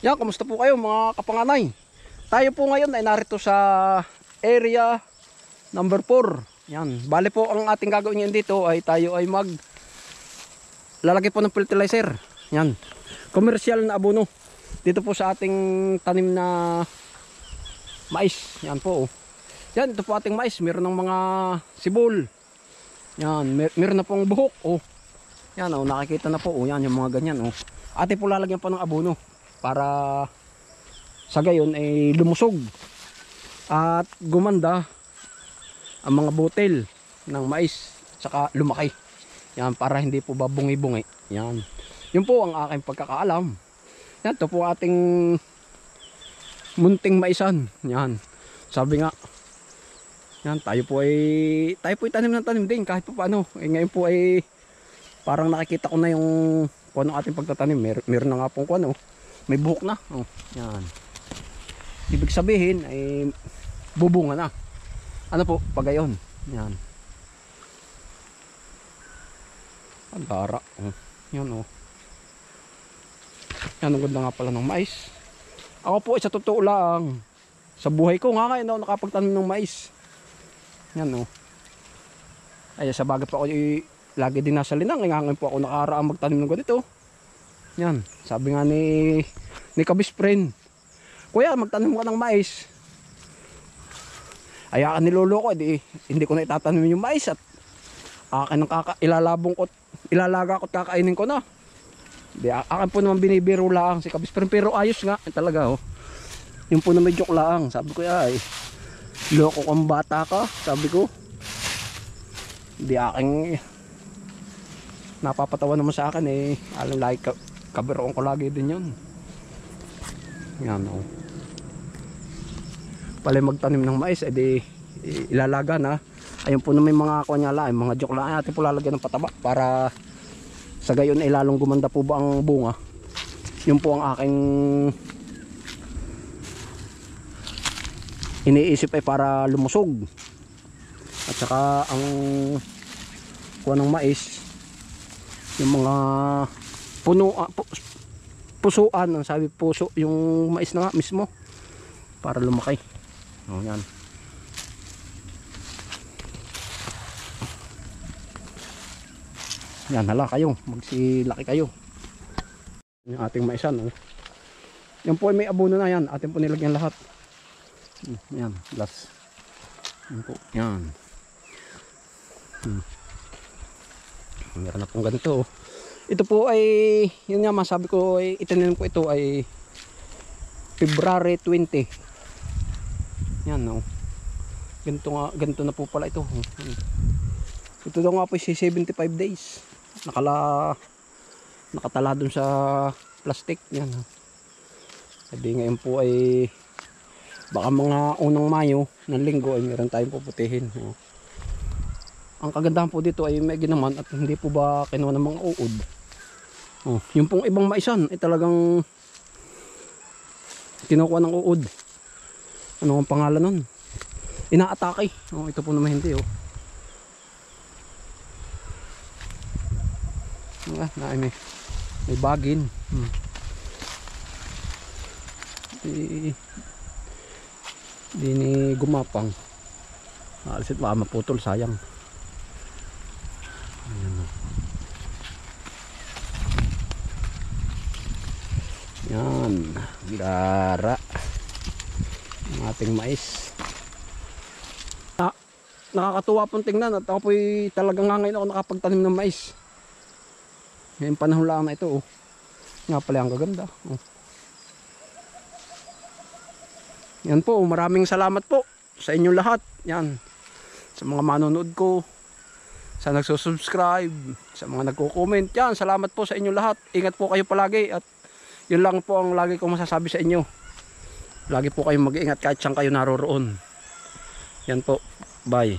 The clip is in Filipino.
Yan, kamusta po kayo mga kapanganay? Tayo po ngayon ay narito sa area number 4. Yan, bale po ang ating gagawin ngayon dito ay tayo ay lalagay po ng fertilizer. Yan, komersyal na abono. Dito po sa ating tanim na mais. Yan po. Yan, ito po ating mais. Meron ng mga sibol. Yan, meron na pong buhok. Oh. Yan, oh, nakikita na po. Oh, yan, yung mga ganyan. Oh. Ate po lalagyan po ng abono para sa gayon ay lumusog at gumanda ang mga butil ng mais saka lumaki. Yan, para hindi po babungi-bungi. Yan. Yun po ang aking pagkakaalam. Yan, ito po ating munting maisan. Yan. Sabi nga, yan, tayo po ay tanim ng tanim din kahit pa paano. Ngayon po ay parang nakikita ko na yung kung anong ating pagtatanim. Meron na nga pong kung ano, may buhok na. Oh, yan. Ibig sabihin ay bubunga na. Ano po, pagayon. Yan. Ang lara. Oh, yan oh. Yan, ang ganda nga pala ng mais. Ako po, sa totoo lang, sa buhay ko nga ngayon ako nakapagtanim ng mais. Yan oh. Ay, sa bagay pa ako lagi din nasa linang. Ngayon po ako nakaraang magtanim ng ganito. Yan, sabi nga ni kabis friend, kuya magtanim ka ng mais. Ay akin niloloko, hindi ko na itatanim yung mais at akin ang ilalaga ko at kakainin ko na. Akin po naman binibiro lang si kabis friend, pero ayos nga talaga oh. Yung po na may joke lang, sabi ko ay loko kang bata ka, sabi ko. Hindi aking napapatawa naman sa akin alam like kabiroon ko lagi din yun. Yan o. Pala magtanim ng mais ilalaga na. Ayun po na may mga kunyala, mga joke lang natin po lalagyan ng pataba para sa gayon ay lalong gumanda po ba ang bunga. Yun po ang aking iniisip ay para lumusog. At saka ang kuha ng mais, yung mga pusuan, ang sabi puso, yung mais na nga mismo para lumaki. Oh, yan. Yan, hala kayo, magsilaki kayo. Yung ating maisan, oh. Yan po ay may abono na yan, atin po nilagyan lahat. Yan, plus. Yan po, yan. Meron na pong ganito. Ito po ay, yun nga masabi ko, ay itinanim ko ito ay February 20. Yan no. Ganito na po pala ito. Ito daw nga po ay 75 days. Nakatala dun sa plastic. Yan. Hindi ngayon po ay baka mga unang Mayo ng linggo ay meron tayong puputihin. Ang kagandahan po dito ay may ginaman at hindi po ba kinuha ng mga uod. Oh, yung pong ibang maisan ay talagang kinukuha ng uod. Ano ang pangalan nun? Inaatake. Oh, ito po naman hindi oh. May bagin. Di ni gumapang. Alisit baka maputol, sayang. Ayan. Yan, gara ang ating mais. Nakakatuwa pong tingnan at ako po'y talagang nga ngayon ako nakapagtanim ng mais. Ngayon panahon lang na ito oh. Nga pala ang gaganda oh. Yan po, maraming salamat po sa inyong lahat. Yan, sa mga manonood ko, sa nagsusubscribe, sa mga nagko-comment. Yan, salamat po sa inyong lahat. Ingat po kayo palagi at yun lang po ang lagi kong masasabi sa inyo. Lagi po kayong mag-iingat kahit saan kayo naroroon. Yan po, bye.